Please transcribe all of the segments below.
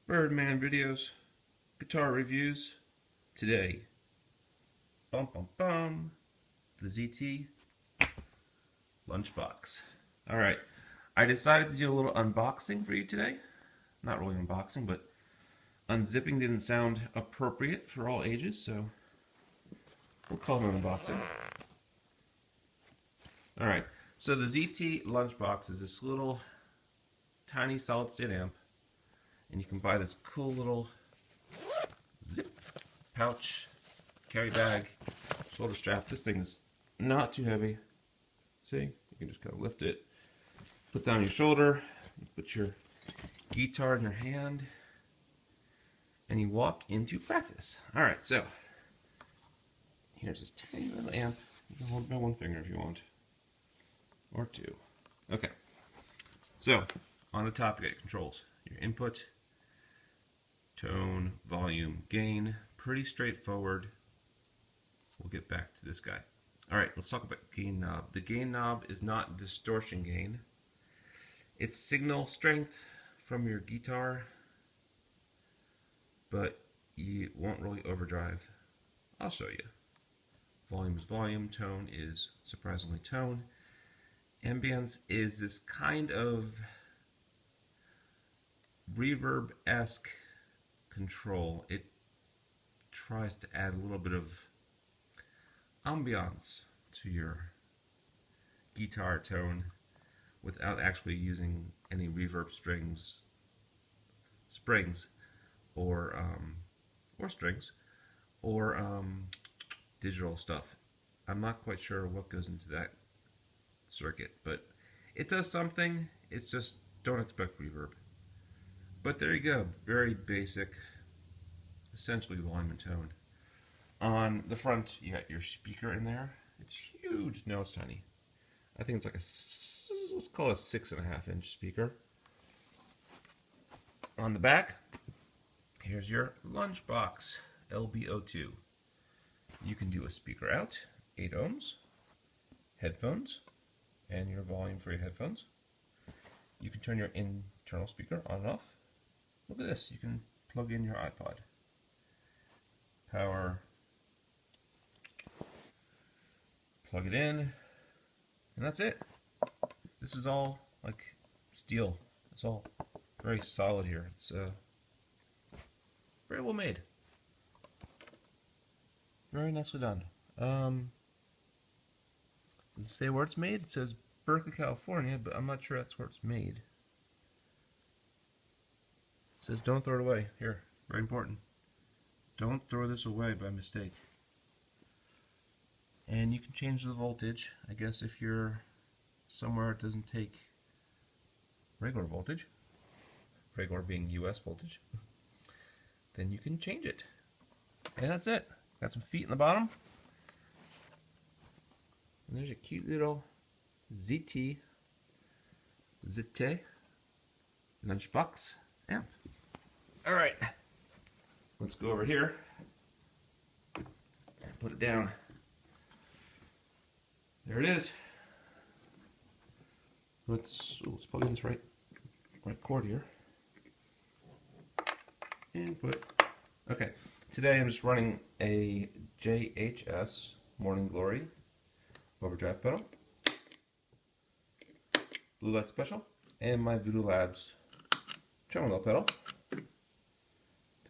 Birdman videos, guitar reviews. Today, bum bum bum, the ZT Lunchbox. Alright, I decided to do a little unboxing for you today. Not really unboxing, but unzipping didn't sound appropriate for all ages, so we'll call it an unboxing. Alright, so the ZT Lunchbox is this little tiny solid state amp, and you can buy this cool little zip pouch, carry bag, shoulder strap. This thing is not too heavy. See, you can just kind of lift it, put down your shoulder, you put your guitar in your hand, and you walk into practice. Alright, so here's this tiny little amp. You can hold it by one finger if you want, or two. Okay, so on the top you got your controls, your input, tone, volume, gain. Pretty straightforward. We'll get back to this guy. Alright, let's talk about gain knob. The gain knob is not distortion gain. It's signal strength from your guitar, but you won't really overdrive. I'll show you. Volume is volume, tone is surprisingly tone. Ambience is this kind of reverb-esque control. It tries to add a little bit of ambiance to your guitar tone without actually using any reverb springs or strings or digital stuff. I'm not quite sure what goes into that circuit, but it does something. It's just don't expect reverb. But there you go, very basic, essentially volume and tone. On the front, you got your speaker in there. It's huge. No, it's tiny. I think it's like let's call it a 6.5-inch speaker. On the back, here's your Lunchbox LBO2. You can do a speaker out, 8 ohms, headphones, and your volume for your headphones. You can turn your internal speaker on and off. Look at this, you can plug in your iPod. Power, plug it in, and that's it. This is all like steel. It's all very solid here. It's very well made. Very nicely done. Does it say where it's made? It says Berkeley, California, but I'm not sure that's where it's made. It says don't throw it away. Here, very important. Don't throw this away by mistake. And you can change the voltage. I guess if you're somewhere it doesn't take regular voltage, regular being US voltage, then you can change it. And that's it. Got some feet in the bottom. And there's a cute little ZT Lunchbox amp. Alright, let's go over here and put it down. There it is. Let's plug in this right cord here. Input. Okay, today I'm just running a JHS Morning Glory overdrive pedal, Blue Light Special, and my Voodoo Labs Tremolo pedal to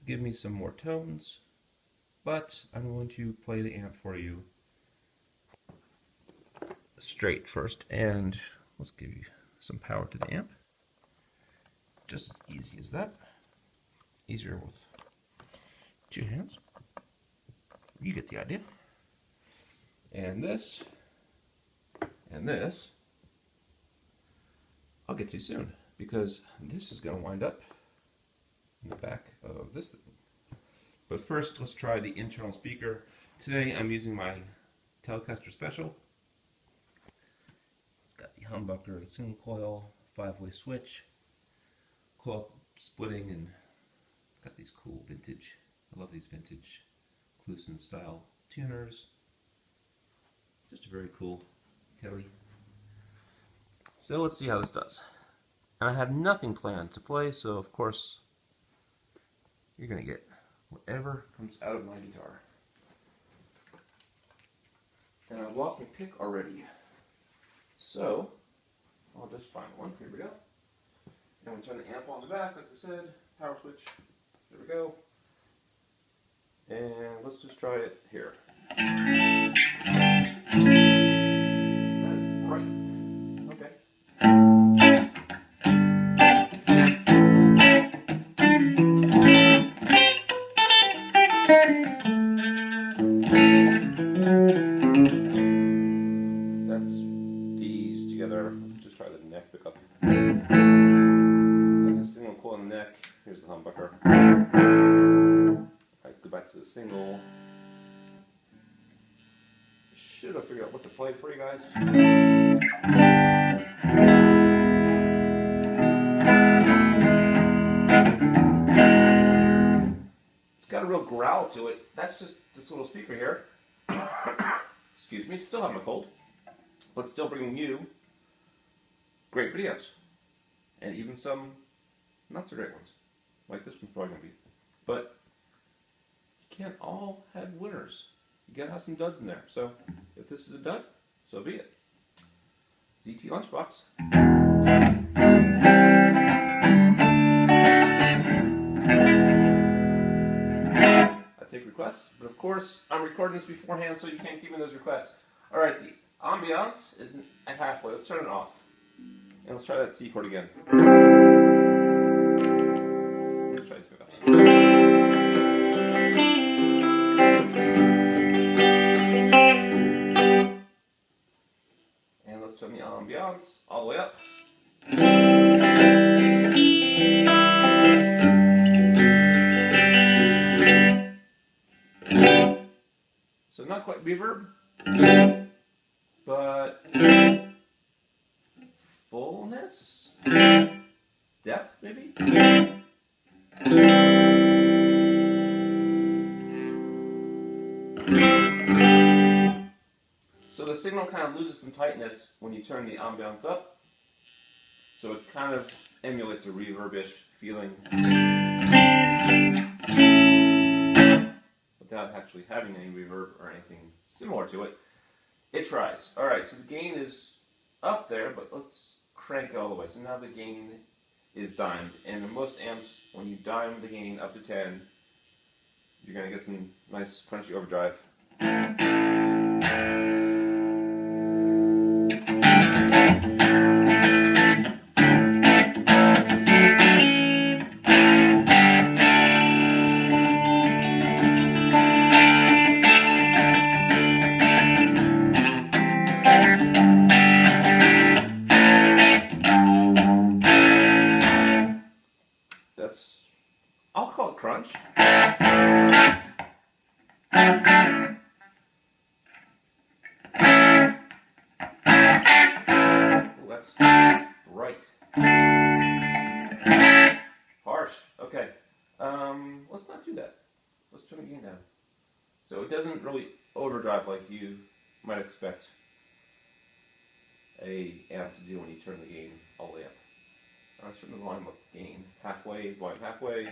give me some more tones, but I'm going to play the amp for you straight first, and let's give you some power to the amp. Just as easy as that. Easier with two hands. You get the idea. And this, I'll get to soon, because this is going to wind up in the back of this thing. But first, let's try the internal speaker. Today I'm using my Telecaster Special. It's got the humbucker, the single coil, 5-way switch, coil splitting, and it's got these cool vintage, I love these vintage Cluson style tuners. Just a very cool Tele. So let's see how this does. And I have nothing planned to play, so of course you're going to get whatever comes out of my guitar. And I've lost my pick already. So, I'll just find one. Here we go. And we'll turn the amp on the back, like we said. Power switch. There we go. And let's just try it here. That is bright. Okay. That's these together. Let's just try the neck pickup. That's a single coil in the neck. Here's the humbucker. Alright, go back to the single. Should have figured out what to play for you guys. It's got a real growl to it. That's just this little speaker here. Excuse me, still have my cold. But still bringing you great videos. And even some not so great ones. Like this one's probably going to be. But you can't all have winners. You gotta have some duds in there. So if this is a dud, so be it. ZT Lunchbox. I take requests, but of course I'm recording this beforehand, so you can't give me those requests. Alright, the ambiance is at halfway. Let's turn it off. And let's try that C chord again. Let's try these pickups. And let's turn the ambiance all the way up. So not quite reverb, but fullness, depth maybe. So the signal kind of loses some tightness when you turn the ambiance up. So it kind of emulates a reverb-ish feeling without actually having any reverb or anything similar to it. It tries. Alright, so the gain is up there, but let's crank it all the way. So now the gain is dimed. And in most amps, when you dime the gain up to 10, you're going to get some nice crunchy overdrive. I'll call it crunch. Ooh, that's bright. Harsh. Okay. Let's not do that. Let's turn the gain down. So it doesn't really overdrive like you might expect a amp to do when you turn the gain all the way up. Let's turn the volume up, gain halfway, volume halfway.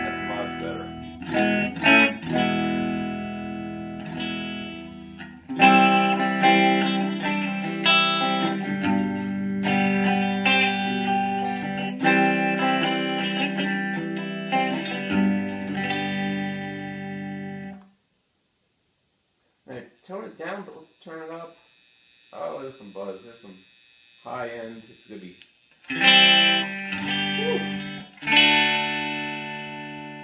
That's much better. Now, tone is down, but let's turn it up. Oh, there's some buzz. There's some high end. It's gonna be. Woo.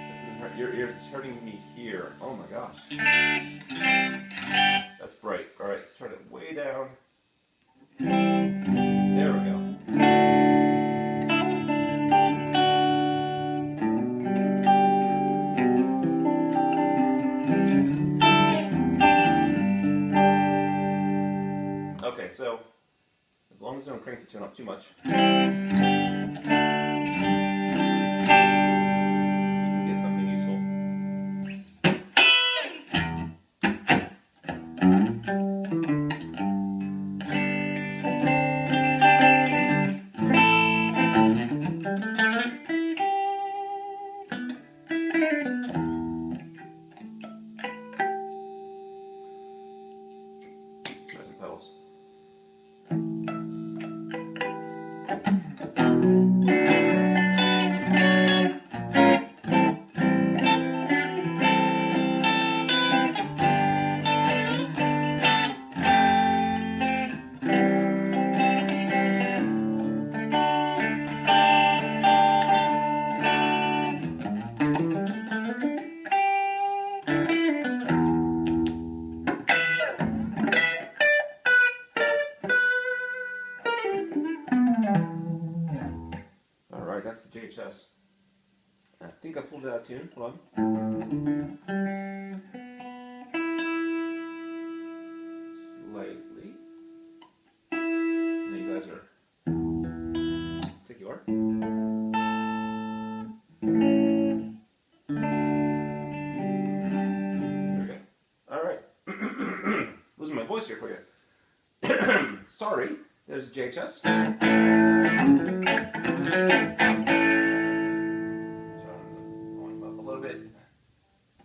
That doesn't hurt your ears. It's hurting me here. Oh my gosh. That's bright. All right, let's turn it way down. There we go. Okay, so as long as I don't crank the tune up too much, you can get something useful. Alright, that's the JHS. I think I pulled it out of tune. Hold on. Slightly. And you guys are take your. There we go. Alright. Losing my voice here for you. Sorry. There's the JHS. Volume up a little bit.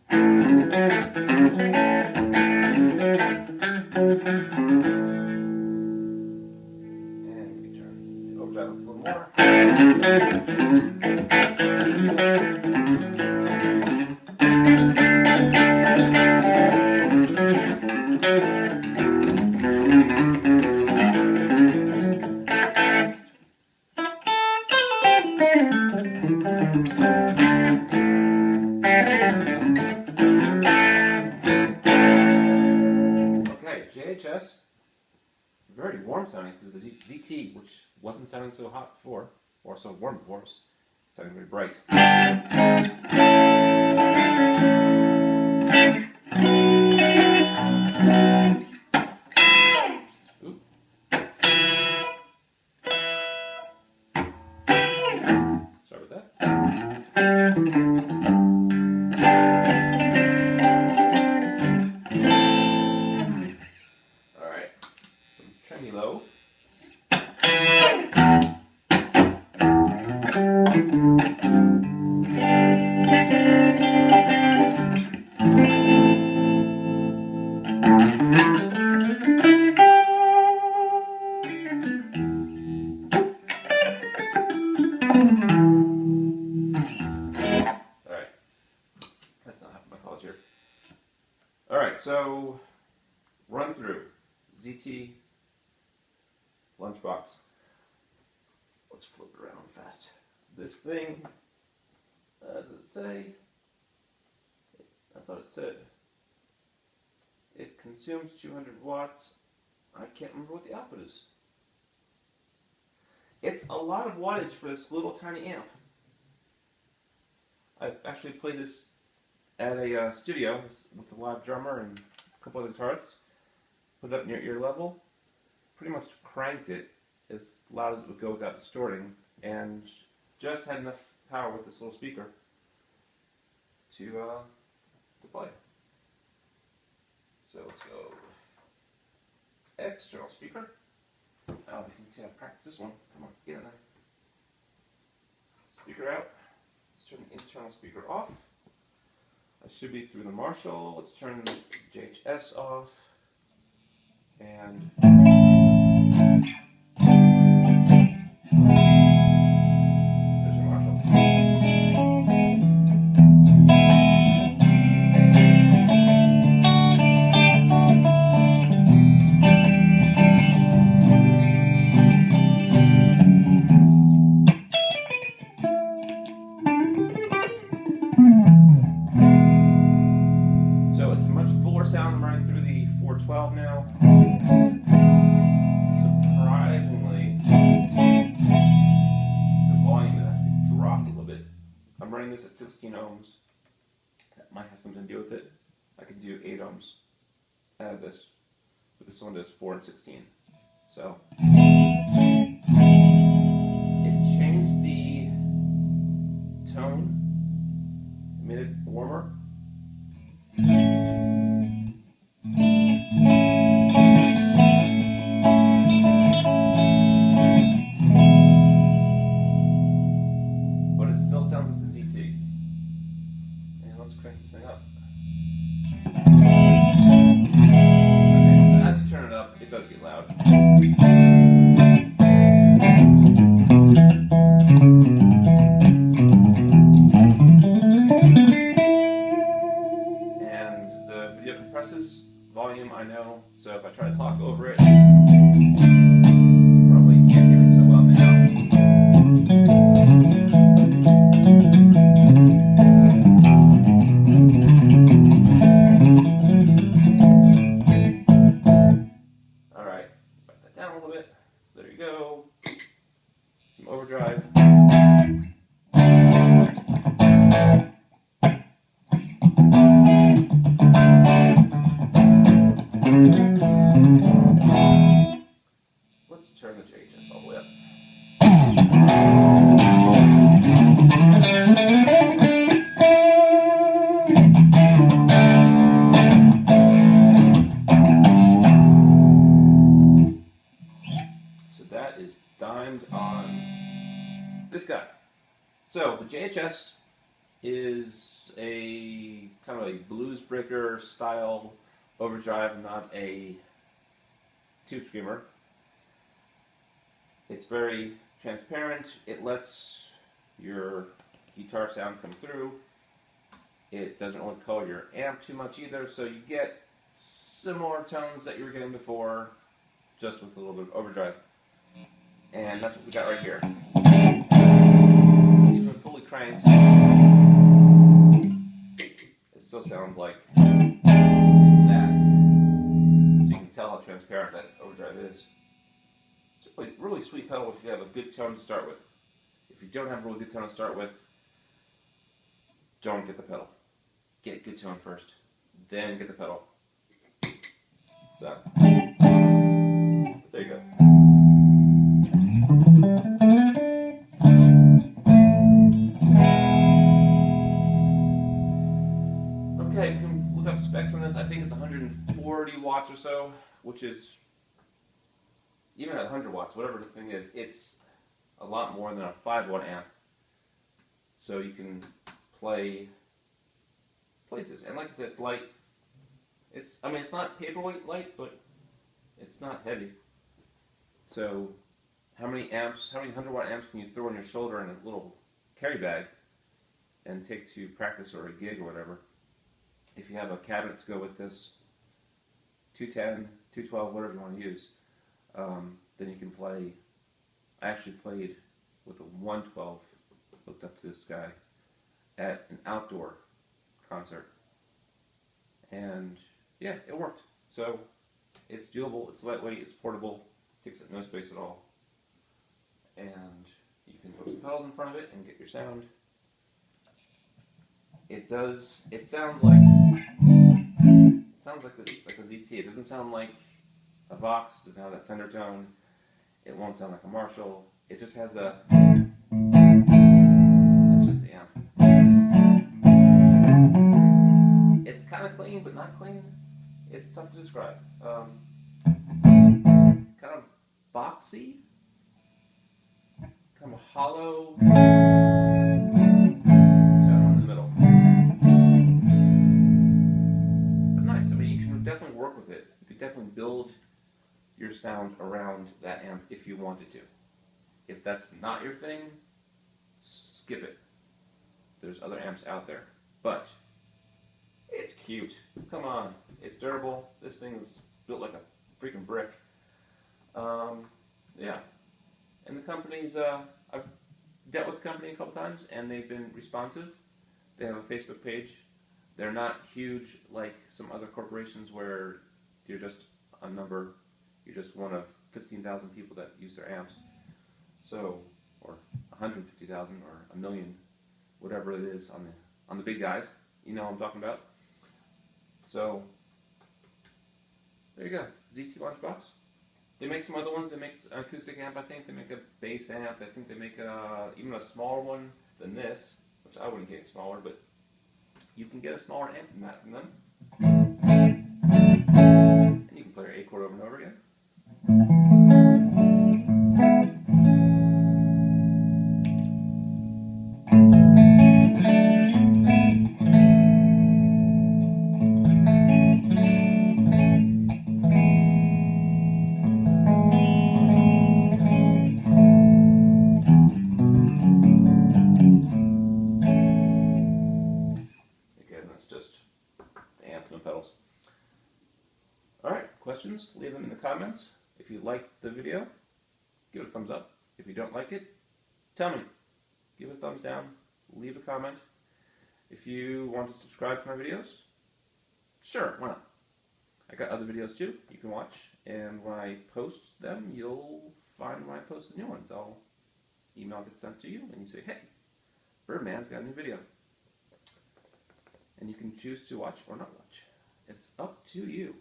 And we turn the overdrive up a little more. JHS, very warm sounding through the ZT, which wasn't sounding so hot before, or so warm before, it's sounding very bright. Ooh. Sorry about that. Tremolo. Alright. That's not half my calls here. Alright, so run through ZT Lunchbox. Let's flip it around fast. This thing, does it say? I thought it said it consumes 200 watts. I can't remember what the output is. It's a lot of wattage for this little tiny amp. I've actually played this at a studio with a live drummer and a couple other guitarists. Put it up near ear level. Pretty much cranked it as loud as it would go without distorting, and just had enough power with this little speaker to play. So let's go external speaker. Oh, you can see how to practice this one. Come on, get in there. Speaker out. Let's turn the internal speaker off. I should be through the Marshall. Let's turn the JHS off. And there's your Marshall. So it's a much fuller sound. I'm running through the 412 now. Surprisingly, the volume has actually dropped a little bit. I'm running this at 16 ohms. That might have something to do with it. I can do 8 ohms out of this, but this one does 4 and 16. So it changed the tone, made it warmer. But it still sounds like the ZT. And let's crank this thing up. Okay, so as you turn it up, it does get loud. this guy. So the JHS is a kind of a blues breaker style overdrive, not a tube screamer. It's very transparent. It lets your guitar sound come through. It doesn't really color your amp too much either, so you get similar tones that you were getting before, just with a little bit of overdrive. And that's what we got right here. So even fully cranked, it still sounds like that. So you can tell how transparent that overdrive is. It's a really sweet pedal if you have a good tone to start with. If you don't have a really good tone to start with, don't get the pedal. Get good tone first, then get the pedal. So, there you go. Okay, you can look up specs on this. I think it's 140 watts or so, which is, even at 100 watts, whatever this thing is, it's a lot more than a 5-watt amp. So you can play places. And like I said, it's light. I mean, it's not paperweight light, but it's not heavy. So how many 100-watt amps can you throw on your shoulder in a little carry bag and take to practice or a gig or whatever? If you have a cabinet to go with this, 210, 212, whatever you want to use, then you can play. I actually played with a 112 hooked up to this guy at an outdoor concert. And yeah, it worked. So it's doable, it's lightweight, it's portable, takes up no space at all. And you can put some pedals in front of it and get your sound. It sounds like a ZT. It doesn't sound like a Vox, it doesn't have that Fender tone. It won't sound like a Marshall. It just has a, that's just the amp. It's kind of clean, but not clean. It's tough to describe. Kind of boxy, kind of hollow tone in the middle. But nice. I mean, you can definitely work with it. You could definitely build your sound around that amp if you wanted to. If that's not your thing, skip it. There's other amps out there. But it's cute. Come on. It's durable. This thing is built like a freaking brick. Yeah. And the company's, I've dealt with the company a couple times, and they've been responsive. They have a Facebook page. They're not huge like some other corporations where you're just a number. You're just one of 15,000 people that use their amps. So, or 150,000 or a million, whatever it is on the big guys. You know what I'm talking about. So, there you go. ZT Lunchbox. They make some other ones. They make an acoustic amp, I think. They make a bass amp. I think they make even a smaller one than this, which I wouldn't get smaller, but you can get a smaller amp than that from them. And you can play your A chord over and over again. Pedals. Alright, questions? Leave them in the comments. If you liked the video, give it a thumbs up. If you don't like it, tell me. Give it a thumbs down. Leave a comment. If you want to subscribe to my videos, sure, why not? I got other videos too you can watch, and when I post them, you'll find when I post the new ones. Email gets sent to you, and you say, hey, Birdman's got a new video. And you can choose to watch or not watch. It's up to you.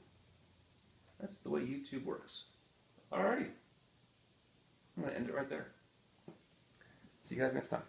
That's the way YouTube works. Alrighty. I'm going to end it right there. See you guys next time.